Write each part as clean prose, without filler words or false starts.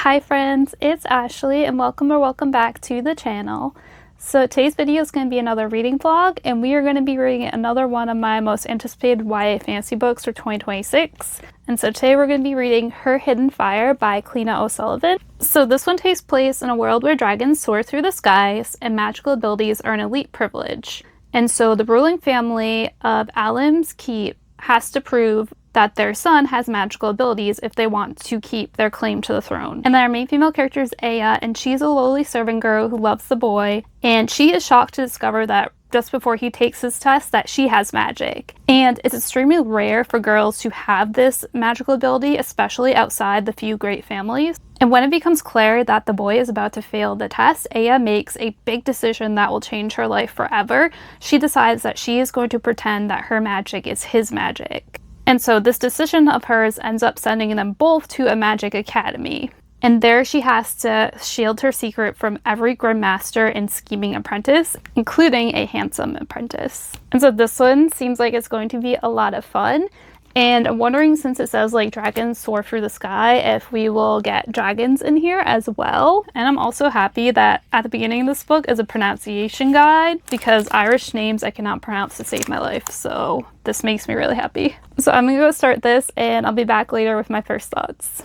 Hi friends, it's Ashley and welcome back to the channel. So today's video is going to be another reading vlog, and we are going to be reading another one of my most anticipated YA fantasy books for 2026. And so today we're going to be reading Her Hidden Fire by Cliodhna O'Sullivan. So this one takes place in a world where dragons soar through the skies and magical abilities are an elite privilege. And so the ruling family of Alim's Keep has to prove that their son has magical abilities if they want to keep their claim to the throne. And then our main female character is Aya, and she's a lowly servant girl who loves the boy, and she is shocked to discover that just before he takes his test that she has magic. And it's extremely rare for girls to have this magical ability, especially outside the few great families. And when it becomes clear that the boy is about to fail the test, Aya makes a big decision that will change her life forever. She decides that she is going to pretend that her magic is his magic. And so this decision of hers ends up sending them both to a magic academy. And there she has to shield her secret from every grim master and scheming apprentice, including a handsome apprentice. And so this one seems like it's going to be a lot of fun. And I'm wondering, since it says like dragons soar through the sky, if we will get dragons in here as well. And I'm also happy that at the beginning of this book is a pronunciation guide, because Irish names I cannot pronounce to save my life. So this makes me really happy. So I'm gonna go start this and I'll be back later with my first thoughts.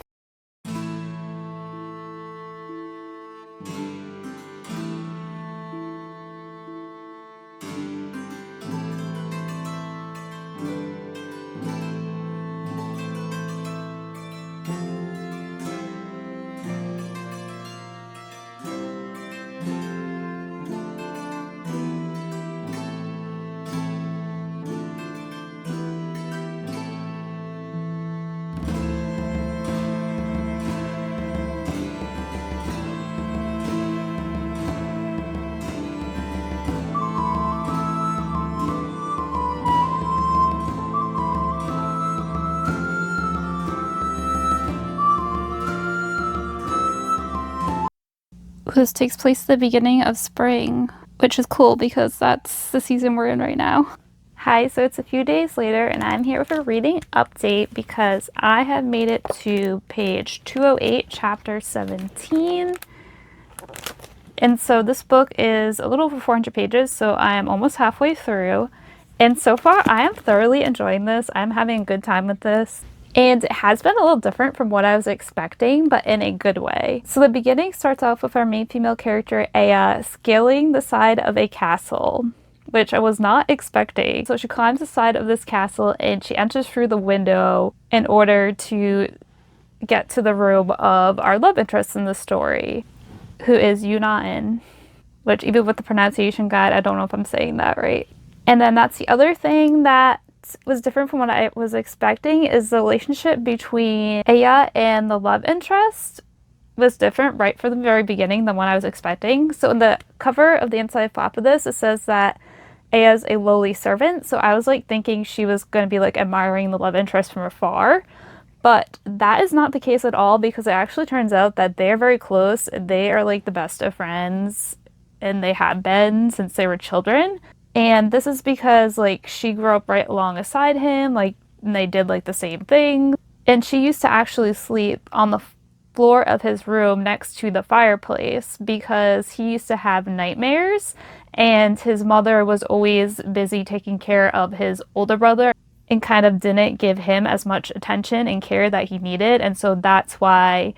This takes place at the beginning of spring, which is cool because that's the season we're in right now. Hi, so it's a few days later and I'm here with a reading update because I have made it to page 208, chapter 17. And so this book is a little over 400 pages, so I am almost halfway through. And so far I am thoroughly enjoying this. I'm having a good time with this. And it has been a little different from what I was expecting, but in a good way. So the beginning starts off with our main female character, Aya, scaling the side of a castle, which I was not expecting. So she climbs the side of this castle and she enters through the window in order to get to the room of our love interest in the story, who is Yunain, which even with the pronunciation guide, I don't know if I'm saying that right. And then that's the other thing that was different from what I was expecting, is the relationship between Aya and the love interest was different right from the very beginning than what I was expecting. So in the cover of the inside flap of this, it says that Aya's a lowly servant. So I was like thinking she was going to be like admiring the love interest from afar. But that is not the case at all, because it actually turns out that they're very close. They are like the best of friends, and they have been since they were children. And this is because, like, she grew up right alongside him, like, and they did, like, the same thing. And she used to actually sleep on the floor of his room next to the fireplace because he used to have nightmares, and his mother was always busy taking care of his older brother and kind of didn't give him as much attention and care that he needed. And so that's why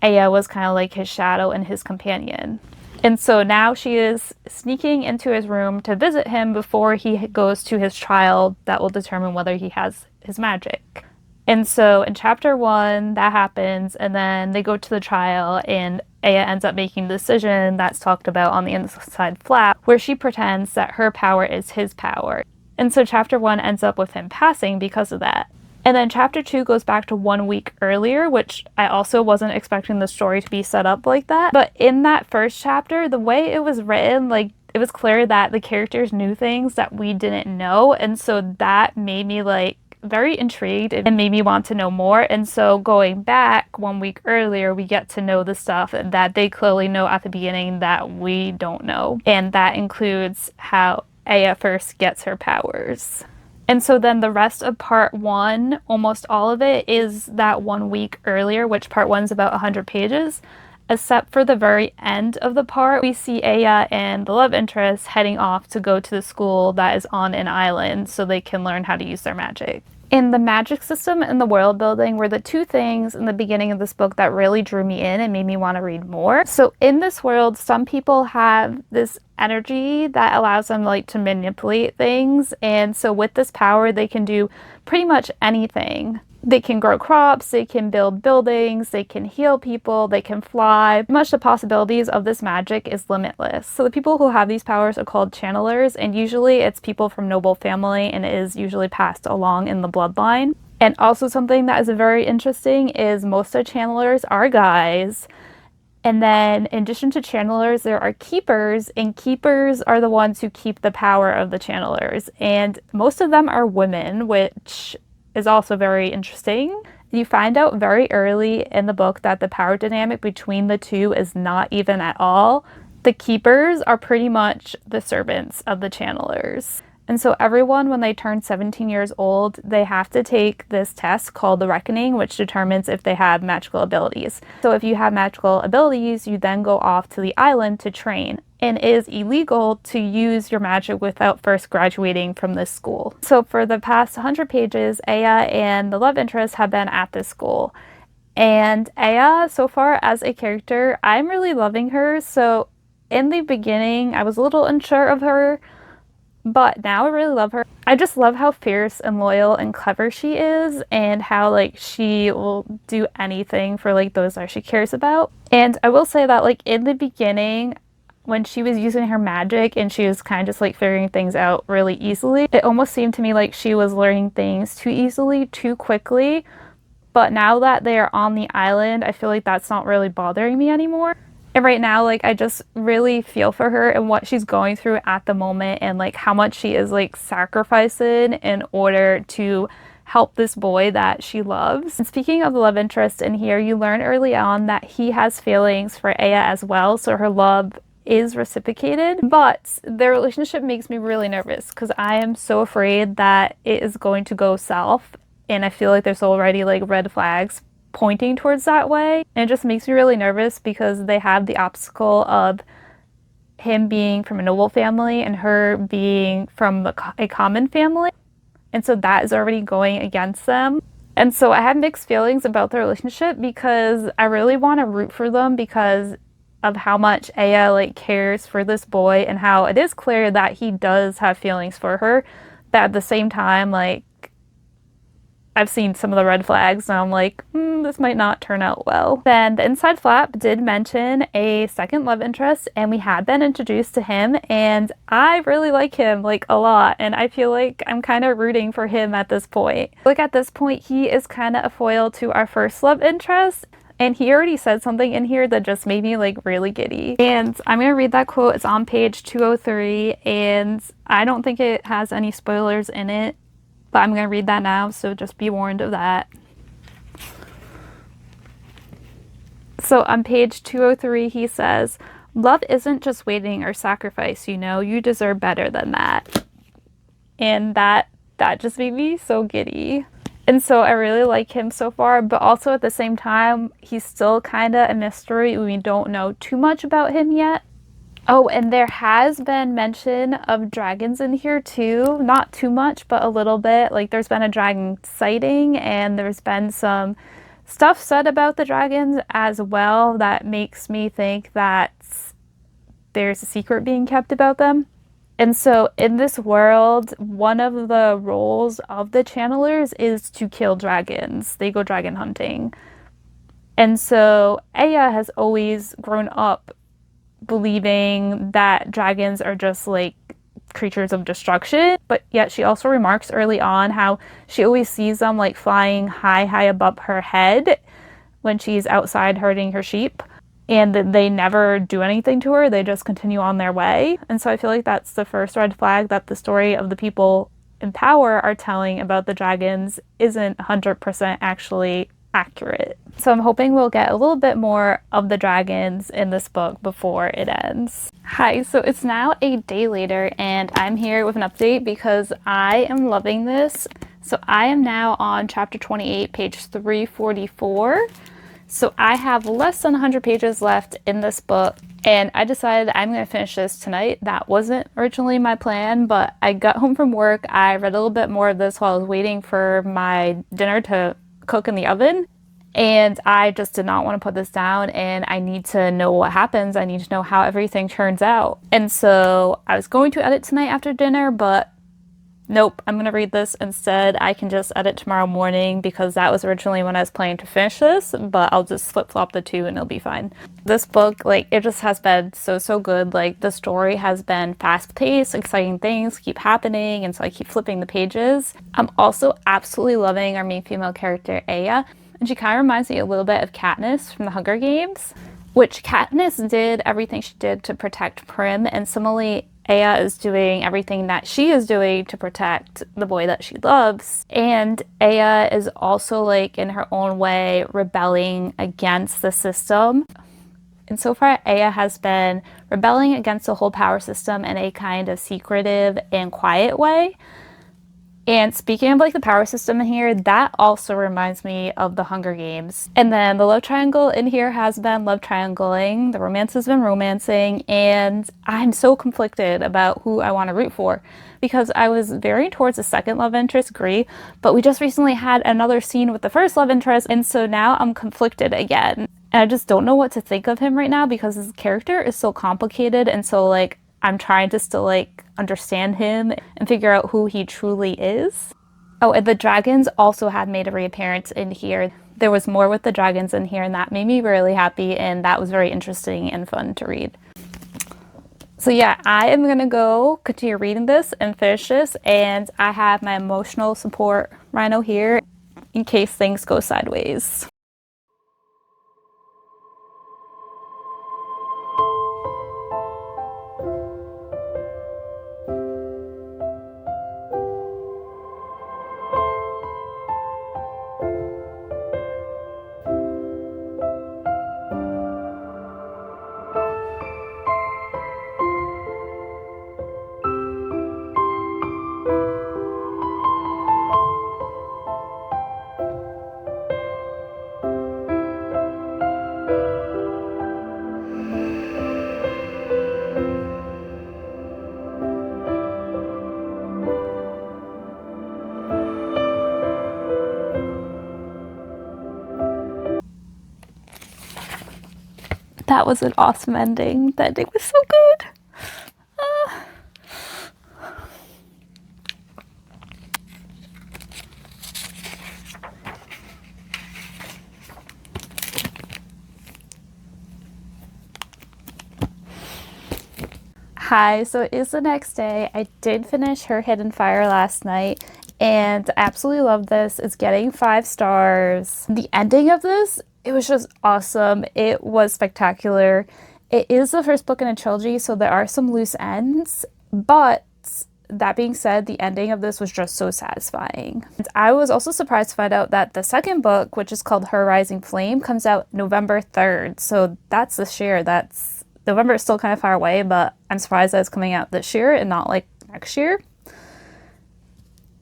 Aya was kind of like his shadow and his companion. And so now she is sneaking into his room to visit him before he goes to his trial that will determine whether he has his magic. And so in chapter 1, that happens, and then they go to the trial, and Aya ends up making the decision that's talked about on the inside flap, where she pretends that her power is his power. And so chapter 1 ends up with him passing because of that. And then chapter 2 goes back to 1 week earlier, which I also wasn't expecting the story to be set up like that. But in that first chapter, the way it was written, like, it was clear that the characters knew things that we didn't know. And so that made me like very intrigued and made me want to know more. And so going back 1 week earlier, we get to know the stuff that they clearly know at the beginning that we don't know. And that includes how Aya first gets her powers. And so then the rest of part one, almost all of it, is that 1 week earlier, which part one's about 100 pages. Except for the very end of the part, we see Aya and the love interest heading off to go to the school that is on an island so they can learn how to use their magic. And the magic system and the world building were the two things in the beginning of this book that really drew me in and made me want to read more. So in this world, some people have this energy that allows them like to manipulate things. And so with this power, they can do pretty much anything. They can grow crops, they can build buildings, they can heal people, they can fly. Pretty much the possibilities of this magic is limitless. So the people who have these powers are called channelers, and usually it's people from noble family, and it is usually passed along in the bloodline. And also something that is very interesting is most of channelers are guys. And then in addition to channelers, there are keepers, and keepers are the ones who keep the power of the channelers. And most of them are women, which is also very interesting. You find out very early in the book that the power dynamic between the two is not even at all. The keepers are pretty much the servants of the channelers. And so everyone, when they turn 17 years old, they have to take this test called the Reckoning, which determines if they have magical abilities. So if you have magical abilities, you then go off to the island to train. And it is illegal to use your magic without first graduating from this school. So for the past 100 pages, Aya and the love interest have been at this school. And Aya, so far as a character, I'm really loving her. So in the beginning, I was a little unsure of her, but now I really love her. I just love how fierce and loyal and clever she is, and how like she will do anything for like those that she cares about. And I will say that like in the beginning, when she was using her magic and she was kind of just like figuring things out really easily, it almost seemed to me like she was learning things too easily, too quickly. But now that they are on the island, I feel like that's not really bothering me anymore. And right now, like, I just really feel for her and what she's going through at the moment, and like how much she is like sacrificing in order to help this boy that she loves. And speaking of the love interest in here, you learn early on that he has feelings for Aya as well, so her love is reciprocated. But their relationship makes me really nervous because I am so afraid that it is going to go south, and I feel like there's already like red flags pointing towards that way. And it just makes me really nervous because they have the obstacle of him being from a noble family and her being from a common family. And so that is already going against them. And so I have mixed feelings about their relationship because I really want to root for them because of how much Aya like cares for this boy, and how it is clear that he does have feelings for her. But at the same time, like, I've seen some of the red flags and I'm like, this might not turn out well. Then the inside flap did mention a second love interest, and we had been introduced to him, and I really like him like a lot, and I feel like I'm kind of rooting for him at this point. Like at this point, he is kind of a foil to our first love interest, and he already said something in here that just made me like really giddy. And I'm gonna read that quote. It's on page 203, and I don't think it has any spoilers in it, but I'm going to read that now, so just be warned of that. So on page 203, he says, "Love isn't just waiting or sacrifice, you know. You deserve better than that." And that just made me so giddy. And so I really like him so far, but also at the same time, he's still kind of a mystery. We don't know too much about him yet. Oh, and there has been mention of dragons in here too. Not too much, but a little bit. Like there's been a dragon sighting, and there's been some stuff said about the dragons as well that makes me think that there's a secret being kept about them. And so in this world, one of the roles of the channelers is to kill dragons. They go dragon hunting. And so Aya has always grown up believing that dragons are just like creatures of destruction, but yet she also remarks early on how she always sees them like flying high above her head when she's outside herding her sheep, and that they never do anything to her. They just continue on their way. And so I feel like that's the first red flag that the story of the people in power are telling about the dragons isn't 100% actually accurate. So I'm hoping we'll get a little bit more of the dragons in this book before it ends. Hi, so it's now a day later and I'm here with an update because I am loving this. So I am now on chapter 28, page 344. So I have less than 100 pages left in this book, and I decided I'm going to finish this tonight. That wasn't originally my plan, but I got home from work, I read a little bit more of this while I was waiting for my dinner to cook in the oven, and I just did not want to put this down, and I need to know what happens. I need to know how everything turns out. And so I was going to edit tonight after dinner, but nope, I'm going to read this instead. I can just edit tomorrow morning because that was originally when I was planning to finish this, but I'll just flip-flop the two and it'll be fine. This book, like, it just has been so good. Like, the story has been fast-paced, exciting things keep happening, and so I keep flipping the pages. I'm also absolutely loving our main female character, Aya, and she kind of reminds me a little bit of Katniss from the Hunger Games, which Katniss did everything she did to protect Prim, and similarly, Aya is doing everything that she is doing to protect the boy that she loves. And Aya is also, like, in her own way, rebelling against the system. And so far, Aya has been rebelling against the whole power system in a kind of secretive and quiet way. And speaking of, like, the power system in here, that also reminds me of the Hunger Games. And then the love triangle in here has been love triangling, the romance has been romancing, and I'm so conflicted about who I want to root for because I was veering towards the second love interest, Gree, but we just recently had another scene with the first love interest, and so now I'm conflicted again. And I just don't know what to think of him right now because his character is so complicated, and so, like, I'm trying to still, like, understand him and figure out who he truly is. Oh, and the dragons also had made a reappearance in here. There was more with the dragons in here, and that made me really happy, and that was very interesting and fun to read. So yeah, I am gonna go continue reading this and finish this, and I have my emotional support rhino here in case things go sideways. That was an awesome ending. That ending was so good. Hi, so it is the next day. I did finish Her Hidden Fire last night, and I absolutely love this. It's getting 5 stars. The ending of this, it was just awesome. It was spectacular. It is the first book in a trilogy, so there are some loose ends, but that being said, the ending of this was just so satisfying. And I was also surprised to find out that the second book, which is called Her Rising Flame, comes out November 3rd. So that's this year. November is still kind of far away, but I'm surprised that it's coming out this year and not, like, next year.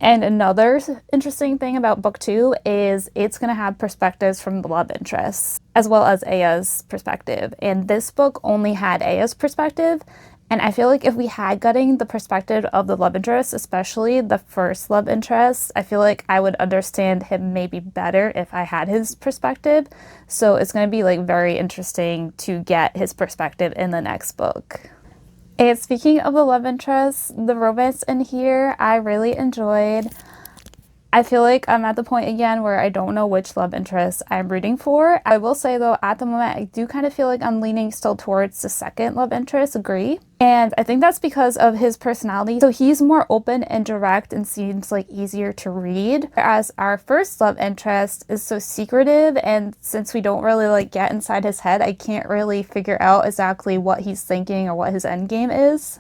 And another interesting thing about book 2 is it's going to have perspectives from the love interests, as well as Aya's perspective. And this book only had Aya's perspective, and I feel like if we had gotten the perspective of the love interest, especially the first love interest, I feel like I would understand him maybe better if I had his perspective. So it's going to be, like, very interesting to get his perspective in the next book. And speaking of the love interest, the romance in here, I really enjoyed. I feel like I'm at the point again where I don't know which love interest I'm rooting for. I will say though, at the moment, I do kind of feel like I'm leaning still towards the second love interest, Agree. And I think that's because of his personality. So he's more open and direct and seems like easier to read. Whereas our first love interest is so secretive, and since we don't really like get inside his head, I can't really figure out exactly what he's thinking or what his end game is.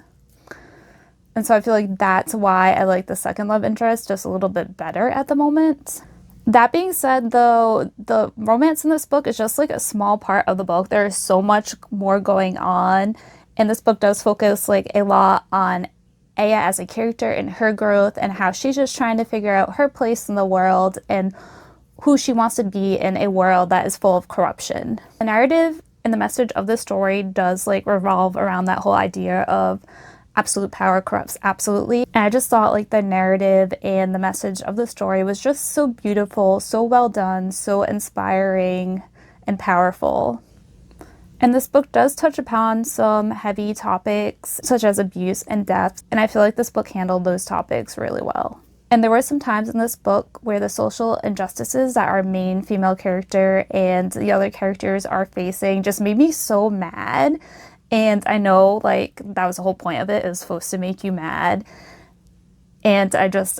And so I feel like that's why I like the second love interest just a little bit better at the moment. That being said, though, the romance in this book is just like a small part of the book. There is so much more going on, and this book does focus like a lot on Aya as a character and her growth and how she's just trying to figure out her place in the world and who she wants to be in a world that is full of corruption. The narrative and the message of the story does like revolve around that whole idea of absolute power corrupts absolutely. And I just thought like the narrative and the message of the story was just so beautiful, so well done, so inspiring and powerful. And this book does touch upon some heavy topics such as abuse and death, and I feel like this book handled those topics really well. And there were some times in this book where the social injustices that our main female character and the other characters are facing just made me so mad. And I know like that was the whole point of it. It was supposed to make you mad. And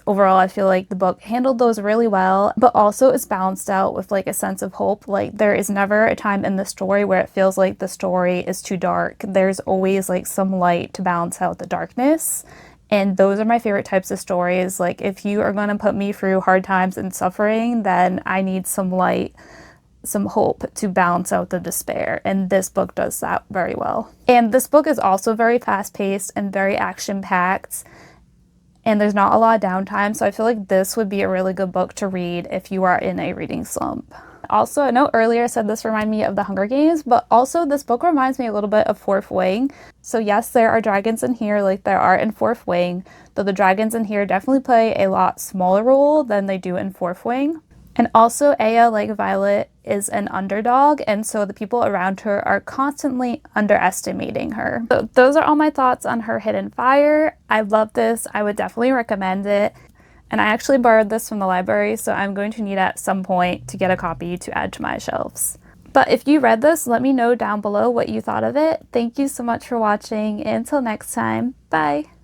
overall, I feel like the book handled those really well, but also it's balanced out with like a sense of hope. Like there is never a time in the story where it feels like the story is too dark. There's always like some light to balance out the darkness. And those are my favorite types of stories. Like if you are going to put me through hard times and suffering, then I need some light, some hope to balance out the despair. And this book does that very well. And this book is also very fast-paced and very action-packed. And there's not a lot of downtime, so I feel like this would be a really good book to read if you are in a reading slump. Also, I know earlier I said this reminded me of the Hunger Games, but also this book reminds me a little bit of Fourth Wing. So yes, there are dragons in here like there are in Fourth Wing, though the dragons in here definitely play a lot smaller role than they do in Fourth Wing. And also, Aya, like Violet, is an underdog, and so the people around her are constantly underestimating her. So those are all my thoughts on Her Hidden Fire. I love this. I would definitely recommend it. And I actually borrowed this from the library, so I'm going to need at some point to get a copy to add to my shelves. But if you read this, let me know down below what you thought of it. Thank you so much for watching, and until next time, bye!